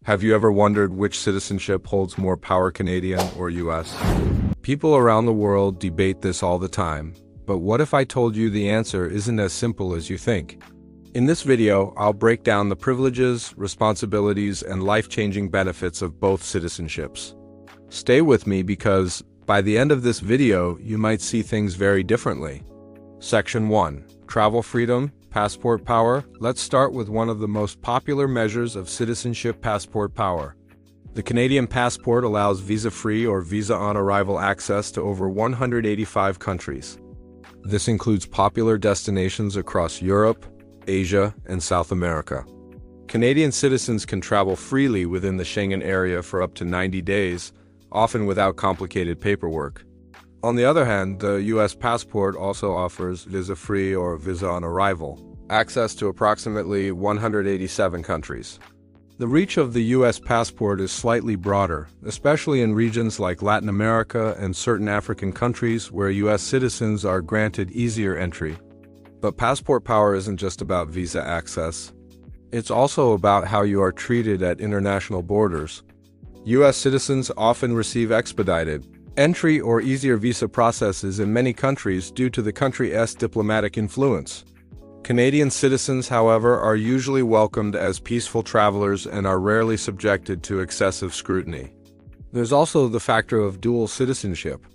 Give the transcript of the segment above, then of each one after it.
Have you ever wondered which citizenship holds more power, Canadian or U.S.? People around the world debate this all the time, but what if I told you the answer isn't as simple as you think? In this video, I'll break down the privileges, responsibilities, and life-changing benefits of both citizenships. Stay with me because, by the end of this video, you might see things very differently. Section 1. Travel freedom, passport power. Let's start with one of the most popular measures of citizenship: passport power. The Canadian passport allows visa-free or visa-on-arrival access to over 185 countries. This includes popular destinations across Europe, Asia, and South America. Canadian citizens can travel freely within the Schengen area for up to 90 days, often without complicated paperwork. On the other hand, the U.S. passport also offers visa-free or visa-on-arrival access to approximately 187 countries. The reach of the U.S. passport is slightly broader, especially in regions like Latin America and certain African countries where U.S. citizens are granted easier entry. But passport power isn't just about visa access. It's also about how you are treated at international borders. U.S. citizens often receive expedited entry or easier visa processes in many countries due to the country's diplomatic influence. Canadian citizens, however, are usually welcomed as peaceful travelers and are rarely subjected to excessive scrutiny. There's also the factor of dual citizenship.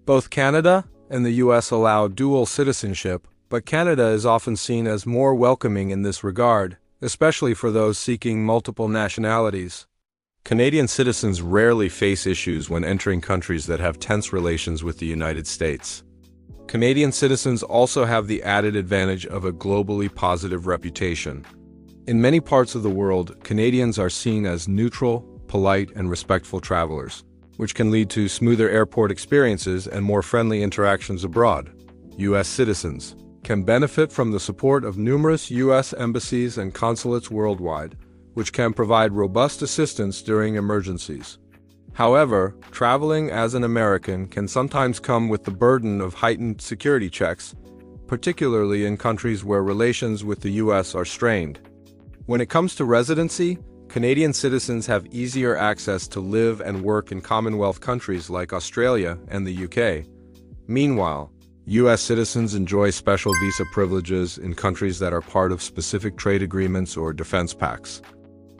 Both Canada and the U.S. allow dual citizenship, but Canada is often seen as more welcoming in this regard, especially for those seeking multiple nationalities. Canadian citizens rarely face issues when entering countries that have tense relations with the United States. Canadian citizens also have the added advantage of a globally positive reputation. In many parts of the world, Canadians are seen as neutral, polite, and respectful travelers, which can lead to smoother airport experiences and more friendly interactions abroad. U.S. citizens can benefit from the support of numerous U.S. embassies and consulates worldwide, which can provide robust assistance during emergencies. However, traveling as an American can sometimes come with the burden of heightened security checks, particularly in countries where relations with the U.S. are strained. When it comes to residency, Canadian citizens have easier access to live and work in Commonwealth countries like Australia and the U.K. Meanwhile, U.S. citizens enjoy special visa privileges in countries that are part of specific trade agreements or defense pacts.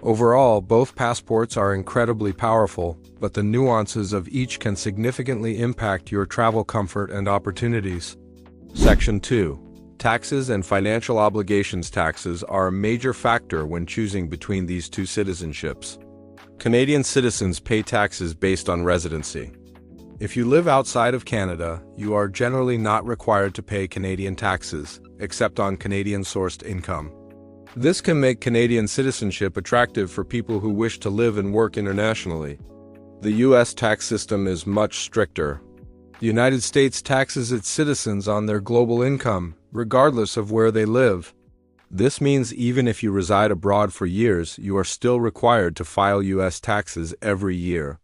Overall, both passports are incredibly powerful, but the nuances of each can significantly impact your travel comfort and opportunities. Section 2. Taxes and financial obligations. Taxes are a major factor when choosing between these two citizenships. Canadian citizens pay taxes based on residency. If you live outside of Canada, you are generally not required to pay Canadian taxes, except on Canadian-sourced income. This can make Canadian citizenship attractive for people who wish to live and work internationally. The U.S. tax system is much stricter. The United States taxes its citizens on their global income, regardless of where they live. This means even if you reside abroad for years, you are still required to file U.S. taxes every year.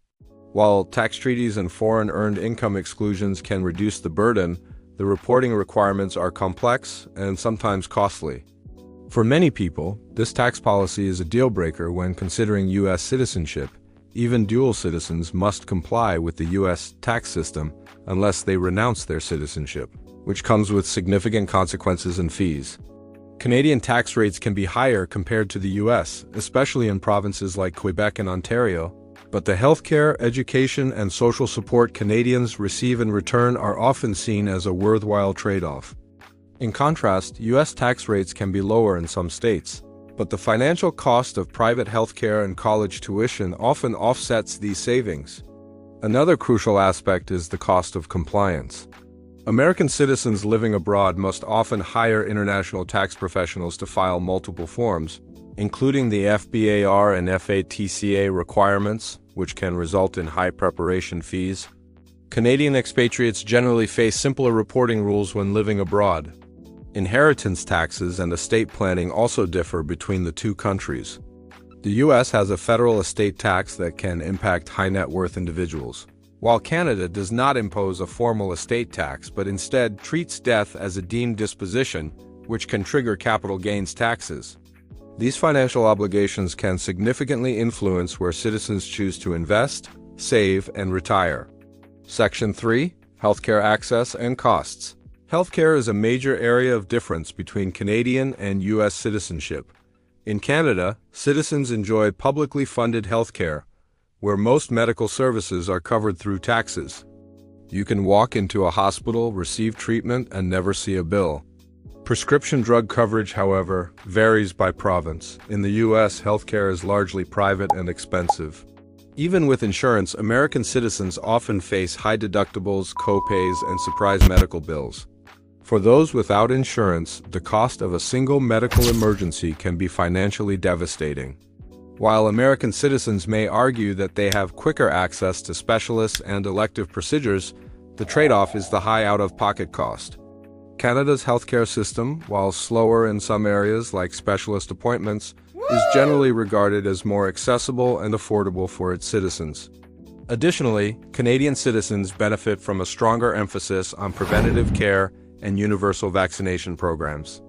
While tax treaties and foreign earned income exclusions can reduce the burden, the reporting requirements are complex and sometimes costly. For many people, this tax policy is a deal-breaker when considering U.S. citizenship. Even dual citizens must comply with the U.S. tax system unless they renounce their citizenship, which comes with significant consequences and fees. Canadian tax rates can be higher compared to the U.S., especially in provinces like Quebec and Ontario, but the healthcare, education, and social support Canadians receive in return are often seen as a worthwhile trade-off. In contrast, U.S. tax rates can be lower in some states, but the financial cost of private healthcare and college tuition often offsets these savings. Another crucial aspect is the cost of compliance. American citizens living abroad must often hire international tax professionals to file multiple forms, including the FBAR and FATCA requirements, which can result in high preparation fees. Canadian expatriates generally face simpler reporting rules when living abroad. Inheritance taxes and estate planning also differ between the two countries. The U.S. has a federal estate tax that can impact high net worth individuals, while Canada does not impose a formal estate tax but instead treats death as a deemed disposition, which can trigger capital gains taxes. These financial obligations can significantly influence where citizens choose to invest, save, and retire. Section 3. Healthcare access and costs. Healthcare is a major area of difference between Canadian and U.S. citizenship. In Canada, citizens enjoy publicly funded healthcare, where most medical services are covered through taxes. You can walk into a hospital, receive treatment, and never see a bill. Prescription drug coverage, however, varies by province. In the U.S., healthcare is largely private and expensive. Even with insurance, American citizens often face high deductibles, co-pays, and surprise medical bills. For those without insurance, the cost of a single medical emergency can be financially devastating. While American citizens may argue that they have quicker access to specialists and elective procedures, the trade-off is the high out-of-pocket cost. Canada's healthcare system, while slower in some areas like specialist appointments, is generally regarded as more accessible and affordable for its citizens. Additionally, Canadian citizens benefit from a stronger emphasis on preventative care and universal vaccination programs.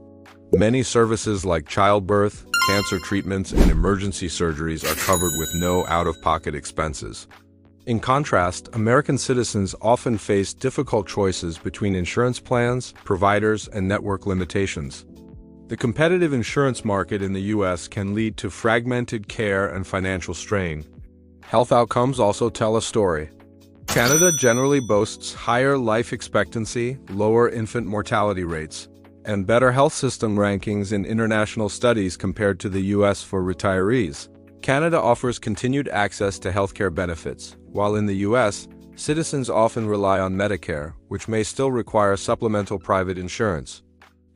Many services like childbirth, cancer treatments, and emergency surgeries are covered with no out-of-pocket expenses. In contrast, American citizens often face difficult choices between insurance plans, providers, and network limitations. The competitive insurance market in the U.S. can lead to fragmented care and financial strain. Health outcomes also tell a story. Canada generally boasts higher life expectancy, lower infant mortality rates, and better health system rankings in international studies compared to the U.S. for retirees. Canada offers continued access to healthcare benefits, while in the U.S., citizens often rely on Medicare, which may still require supplemental private insurance.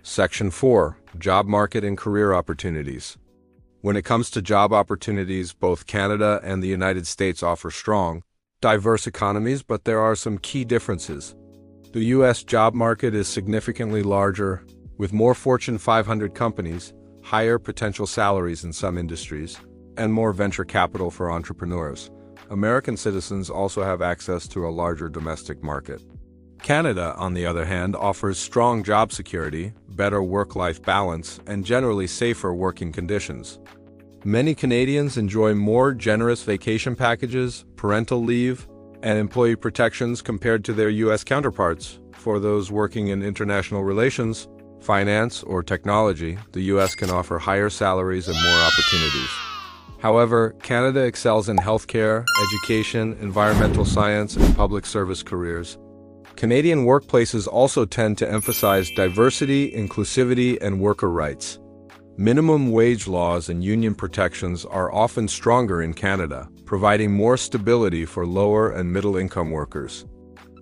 Section 4. Job market and career opportunities. When it comes to job opportunities, both Canada and the United States offer strong, diverse economies, but there are some key differences. The U.S. job market is significantly larger, with more Fortune 500 companies, higher potential salaries in some industries, and more venture capital for entrepreneurs. American citizens also have access to a larger domestic market. Canada, on the other hand, offers strong job security, better work-life balance, and generally safer working conditions. Many Canadians enjoy more generous vacation packages, parental leave, and employee protections compared to their U.S. counterparts. For those working in international relations, finance, or technology, the U.S. can offer higher salaries and more opportunities. However, Canada excels in healthcare, education, environmental science, and public service careers. Canadian workplaces also tend to emphasize diversity, inclusivity, and worker rights. Minimum wage laws and union protections are often stronger in Canada, providing more stability for lower and middle-income workers.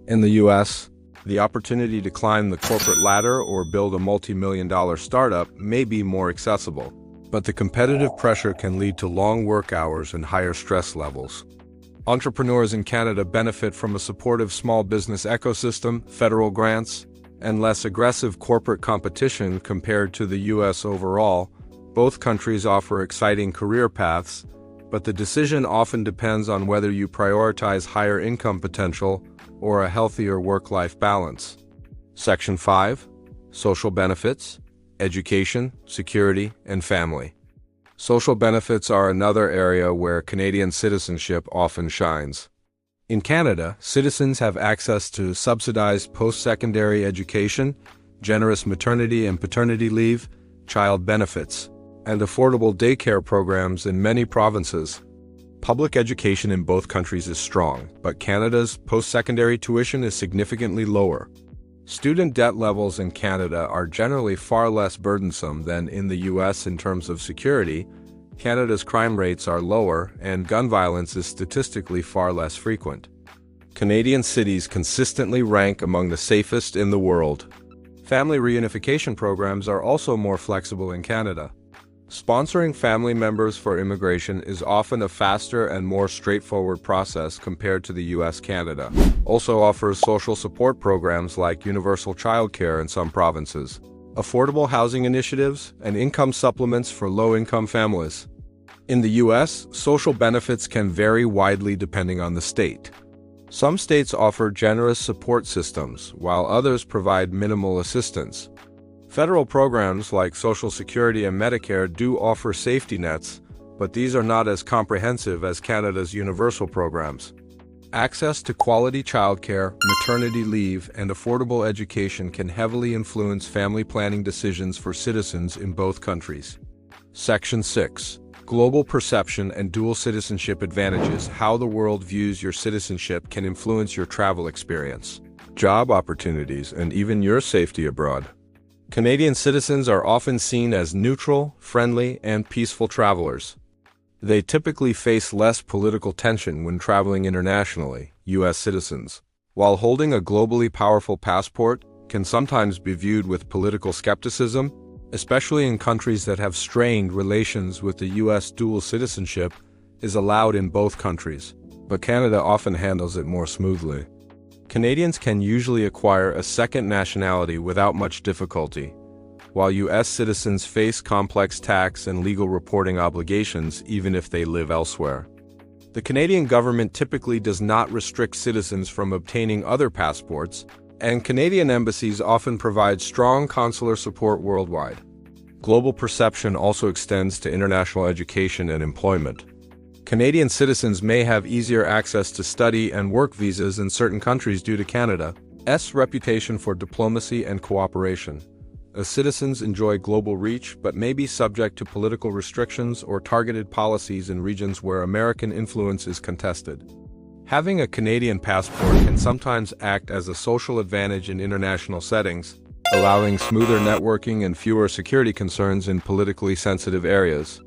In the U.S., the opportunity to climb the corporate ladder or build a multi-million-dollar startup may be more accessible, but the competitive pressure can lead to long work hours and higher stress levels. Entrepreneurs in Canada benefit from a supportive small business ecosystem, federal grants, and less aggressive corporate competition compared to the U.S. overall. Both countries offer exciting career paths, but the decision often depends on whether you prioritize higher income potential or a healthier work-life balance. Section 5. Social benefits, education, security, and family. Social benefits are another area where Canadian citizenship often shines. In Canada, citizens have access to subsidized post-secondary education, generous maternity and paternity leave, child benefits, and affordable daycare programs in many provinces. Public education in both countries is strong, but Canada's post-secondary tuition is significantly lower. Student debt levels in Canada are generally far less burdensome than in the U.S. in terms of security. Canada's crime rates are lower, and gun violence is statistically far less frequent. Canadian cities consistently rank among the safest in the world. Family reunification programs are also more flexible in Canada. Sponsoring family members for immigration is often a faster and more straightforward process compared to the U.S. Canada also offers social support programs like universal childcare in some provinces, affordable housing initiatives, and income supplements for low-income families. In the U.S., social benefits can vary widely depending on the state. Some states offer generous support systems, while others provide minimal assistance. Federal programs like Social Security and Medicare do offer safety nets, but these are not as comprehensive as Canada's universal programs. Access to quality childcare, maternity leave, and affordable education can heavily influence family planning decisions for citizens in both countries. Section 6. Global perception and dual citizenship advantages. How the world views your citizenship can influence your travel experience, job opportunities, and even your safety abroad. Canadian citizens are often seen as neutral, friendly, and peaceful travelers. They typically face less political tension when traveling internationally. U.S. citizens, while holding a globally powerful passport, can sometimes be viewed with political skepticism, especially in countries that have strained relations with the U.S. Dual citizenship is allowed in both countries, but Canada often handles it more smoothly. Canadians can usually acquire a second nationality without much difficulty, while U.S. citizens face complex tax and legal reporting obligations even if they live elsewhere. The Canadian government typically does not restrict citizens from obtaining other passports, and Canadian embassies often provide strong consular support worldwide. Global perception also extends to international education and employment. Canadian citizens may have easier access to study and work visas in certain countries due to Canada's reputation for diplomacy and cooperation. As citizens enjoy global reach but may be subject to political restrictions or targeted policies in regions where American influence is contested. Having a Canadian passport can sometimes act as a social advantage in international settings, allowing smoother networking and fewer security concerns in politically sensitive areas.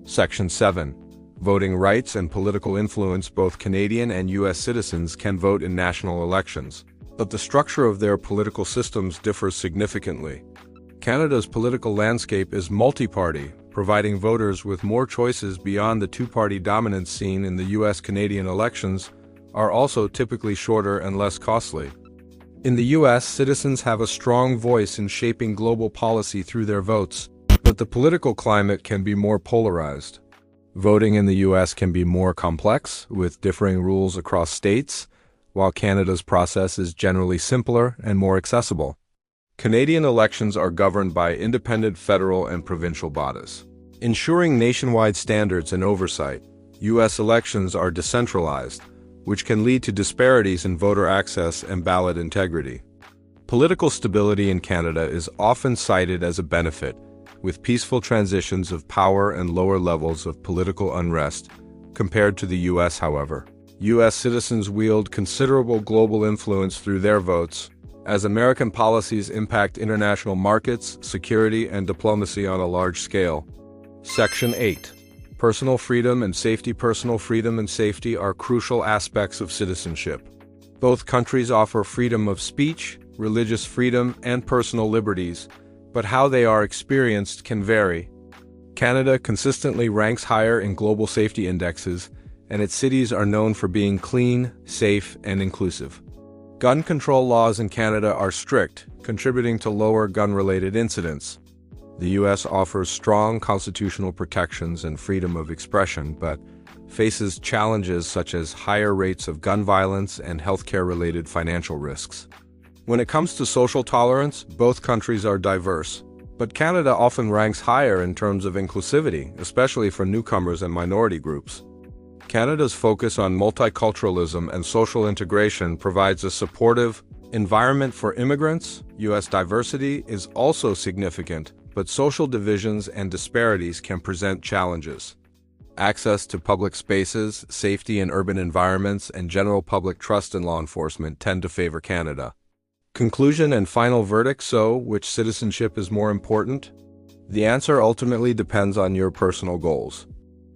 Section 7. Voting rights and political influence. Both Canadian and U.S. citizens can vote in national elections, but the structure of their political systems differs significantly. Canada's political landscape is multi-party, providing voters with more choices beyond the two-party dominance seen in the U.S. Canadian elections are also typically shorter and less costly. In the U.S., citizens have a strong voice in shaping global policy through their votes, but the political climate can be more polarized. Voting in the U.S. can be more complex, with differing rules across states, while Canada's process is generally simpler and more accessible. Canadian elections are governed by independent federal and provincial bodies, ensuring nationwide standards and oversight. U.S. elections are decentralized, which can lead to disparities in voter access and ballot integrity. Political stability in Canada is often cited as a benefit, with peaceful transitions of power and lower levels of political unrest, compared to the U.S. However, U.S. citizens wield considerable global influence through their votes, as American policies impact international markets, security, and diplomacy on a large scale. Section 8. Personal freedom and safety. Personal freedom and safety are crucial aspects of citizenship. Both countries offer freedom of speech, religious freedom, and personal liberties, but how they are experienced can vary. Canada consistently ranks higher in global safety indexes, and its cities are known for being clean, safe, and inclusive. Gun control laws in Canada are strict, contributing to lower gun-related incidents. The U.S. offers strong constitutional protections and freedom of expression, but faces challenges such as higher rates of gun violence and healthcare-related financial risks. When it comes to social tolerance, both countries are diverse, but Canada often ranks higher in terms of inclusivity, especially for newcomers and minority groups. Canada's focus on multiculturalism and social integration provides a supportive environment for immigrants. U.S. diversity is also significant, but social divisions and disparities can present challenges. Access to public spaces, safety in urban environments, and general public trust in law enforcement tend to favor Canada. Conclusion and final verdict. So, which citizenship is more important? The answer ultimately depends on your personal goals.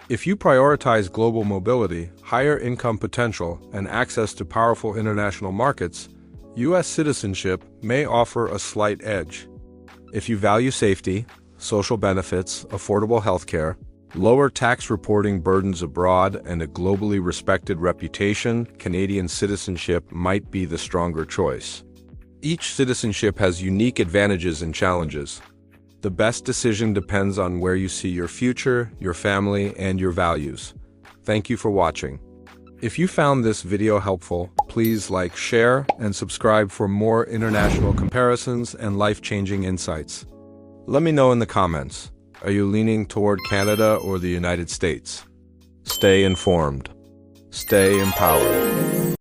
If you prioritize global mobility, higher income potential, and access to powerful international markets, U.S. citizenship may offer a slight edge. If you value safety, social benefits, affordable healthcare, lower tax reporting burdens abroad, and a globally respected reputation, Canadian citizenship might be the stronger choice. Each citizenship has unique advantages and challenges. The best decision depends on where you see your future, your family, and your values. Thank you for watching. If you found this video helpful, please like, share, and subscribe for more international comparisons and life-changing insights. Let me know in the comments. Are you leaning toward Canada or the United States? Stay informed. Stay empowered.